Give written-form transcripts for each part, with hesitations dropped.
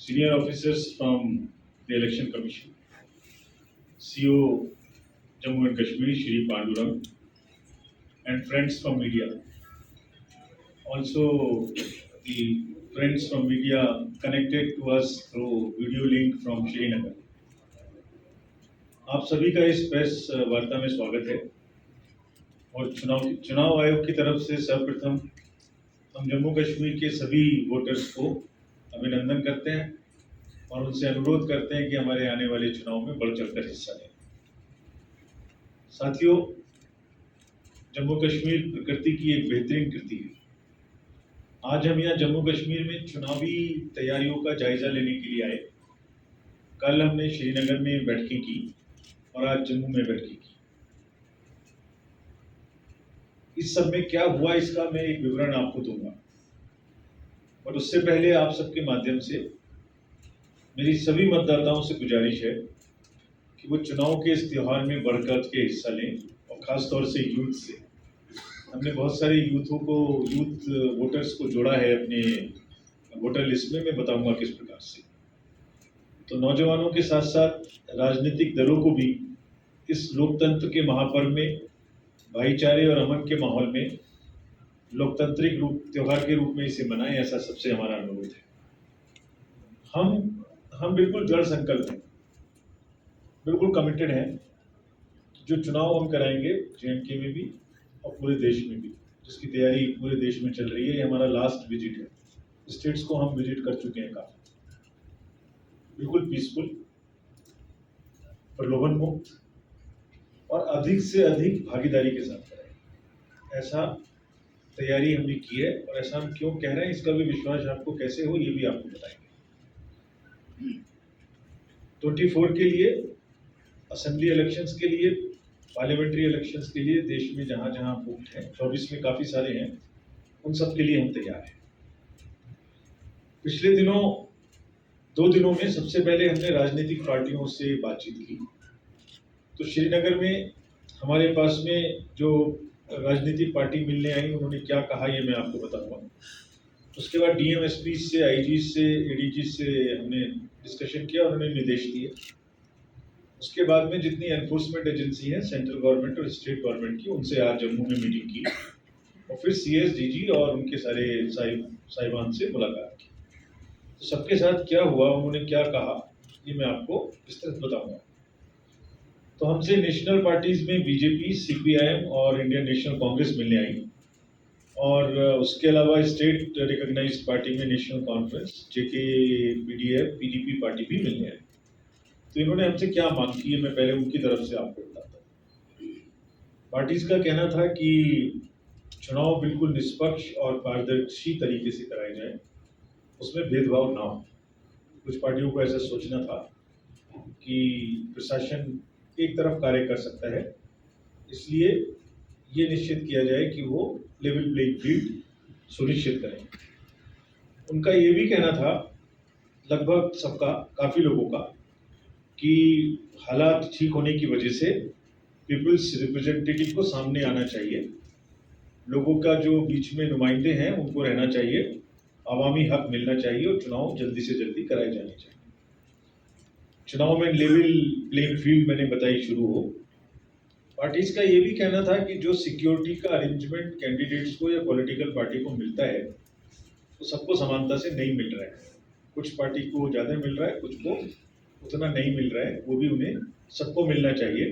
senior officers from the Election Commission, CEO Jammu and Kashmir, Shri Pandurang, and friends from media. Also, the friends from media connected to us through video link from Srinagar. आप सभी का इस press वार्ता में स्वागत है और चुनाव आयोग की तरफ से सर्वप्रथम हम जम्मू कश्मीर के सभी वोटर्स को अभिनंदन करते हैं और उनसे अनुरोध करते हैं कि हमारे आने वाले चुनाव में बढ़ चढ़कर हिस्सा लें। साथियों, जम्मू कश्मीर प्रकृति की एक बेहतरीन कृति है। आज हम यहाँ जम्मू कश्मीर में चुनावी तैयारियों का जायजा लेने के लिए आए। कल हमने श्रीनगर में बैठकें की और आज जम्मू में बैठकें की। इस सब में क्या हुआ इसका मैं एक विवरण आपको दूंगा, और उससे पहले आप सबके माध्यम से मेरी सभी मतदाताओं से गुजारिश है कि वो चुनाव के इस त्यौहार में बढ़-चढ़ के हिस्सा लें, और ख़ास तौर से यूथ से। हमने बहुत सारे यूथ वोटर्स को जोड़ा है अपने वोटर लिस्ट में। मैं बताऊंगा किस प्रकार से। तो नौजवानों के साथ साथ राजनीतिक दलों को भी इस लोकतंत्र के महापर्व में भाईचारे और अमन के माहौल में लोकतांत्रिक त्यौहार के रूप में इसे मनाएं, ऐसा सबसे हमारा अनुरोध है। हम बिल्कुल दृढ़ संकल्प हैं, बिल्कुल कमिटेड हैं। जो चुनाव हम कराएंगे JNK में भी और पूरे देश में भी, जिसकी तैयारी पूरे देश में चल रही है, ये हमारा लास्ट विजिट है। स्टेट्स को हम विजिट कर चुके हैं काफी। बिल्कुल पीसफुल, प्रलोभन मुक्त और अधिक से अधिक भागीदारी के साथ कराएंगे, ऐसा तैयारी हमने की है। और ऐसा हम क्यों कह रहे हैं, इसका भी विश्वास आपको कैसे हो, ये भी आपको बताएंगे। 24 के लिए, असेंबली इलेक्शंस के लिए, पार्लियामेंट्री इलेक्शंस के लिए देश में जहां जहां बूथ हैं, 24 में काफ़ी सारे हैं, उन सब के लिए हम तैयार हैं। पिछले 2 दिनों में सबसे पहले हमने राजनीतिक पार्टियों से बातचीत की। तो श्रीनगर में हमारे पास में जो राजनीतिक पार्टी मिलने आई, उन्होंने क्या कहा ये मैं आपको बताऊंगा। उसके बाद DM SP से, IG से, ADG से हमने डिस्कशन किया और उन्होंने निर्देश दिए। उसके बाद में जितनी एनफोर्समेंट एजेंसी है, सेंट्रल गवर्नमेंट और स्टेट गवर्नमेंट की, उनसे आज जम्मू में मीटिंग की और फिर CS DG और उनके सारे साहिबान से मुलाकात की। तो सबके साथ क्या हुआ, उन्होंने क्या कहा, ये मैं आपको विस्तृत बताऊंगा। तो हमसे नेशनल पार्टीज में BJP, CPIM और इंडियन नेशनल कांग्रेस मिलने आई, और उसके अलावा स्टेट रिकॉग्नाइज्ड पार्टी में national conference, JK, PDF, PDP party भी मिलने आई। तो इन्होंने हमसे क्या मांग की है, मैं पहले उनकी तरफ से आपको बताता हूँ। पार्टीज का कहना था कि चुनाव बिल्कुल निष्पक्ष और पारदर्शी तरीके से कराए जाए, उसमें भेदभाव ना हो। कुछ पार्टियों को ऐसा सोचना था कि प्रशासन एक तरफ कार्य कर सकता है, इसलिए ये निश्चित किया जाए कि वो लेवल प्लेइंग फील्ड सुनिश्चित करें। उनका ये भी कहना था, लगभग सबका, काफ़ी लोगों का, कि हालात ठीक होने की वजह से पीपल्स रिप्रेजेंटेटिव को सामने आना चाहिए, लोगों का जो बीच में नुमाइंदे हैं उनको रहना चाहिए, अवामी हक मिलना चाहिए और चुनाव जल्दी से जल्दी कराए जाने चाहिए। चुनाव में लेवल प्लेइंग फील्ड मैंने बताई शुरू हो। पार्टीज का ये भी कहना था कि जो सिक्योरिटी का अरेंजमेंट कैंडिडेट्स को या पॉलिटिकल पार्टी को मिलता है, तो सबको समानता से नहीं मिल रहा है। कुछ पार्टी को ज़्यादा मिल रहा है, कुछ को उतना नहीं मिल रहा है। वो भी उन्हें सबको मिलना चाहिए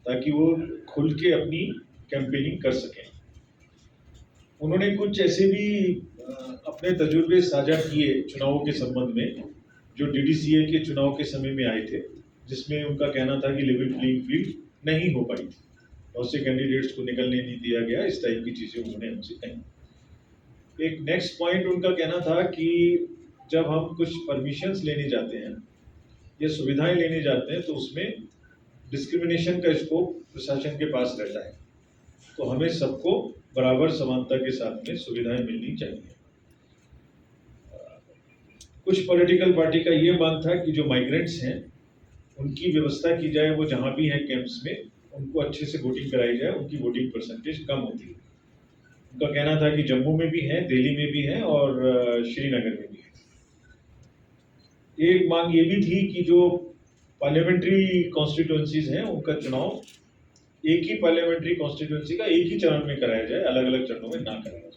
ताकि वो खुल के अपनी कैंपेनिंग कर सकें। उन्होंने कुछ ऐसे भी अपने तजुर्बे साझा किए चुनावों के संबंध में, जो DDCA के चुनाव के समय में आए थे, जिसमें उनका कहना था कि लेवल प्लेइंग फील्ड नहीं हो पाई थी, बहुत से कैंडिडेट्स को निकलने नहीं दिया गया, इस टाइप की चीज़ें उन्होंने हमसे कही। एक नेक्स्ट पॉइंट उनका कहना था कि जब हम कुछ परमिशंस लेने जाते हैं या सुविधाएं लेने जाते हैं, तो उसमें डिस्क्रिमिनेशन का स्कोप प्रशासन के पास रहता है। तो हमें सबको बराबर समानता के साथ में सुविधाएं मिलनी चाहिए। कुछ पॉलिटिकल पार्टी का ये मांग था कि जो माइग्रेंट्स हैं उनकी व्यवस्था की जाए, वो जहाँ भी हैं कैंप्स में, उनको अच्छे से वोटिंग कराई जाए। उनकी वोटिंग परसेंटेज कम होती है। उनका कहना था कि जम्मू में भी हैं, दिल्ली में भी हैं और श्रीनगर में भी है। एक मांग ये भी थी कि जो पार्लियामेंट्री कॉन्स्टिट्यूएंसीज हैं उनका चुनाव एक ही पार्लियामेंट्री कॉन्स्टिट्यूएंसी का एक ही चरण में कराया जाए, अलग अलग चरणों में ना कराया जाए।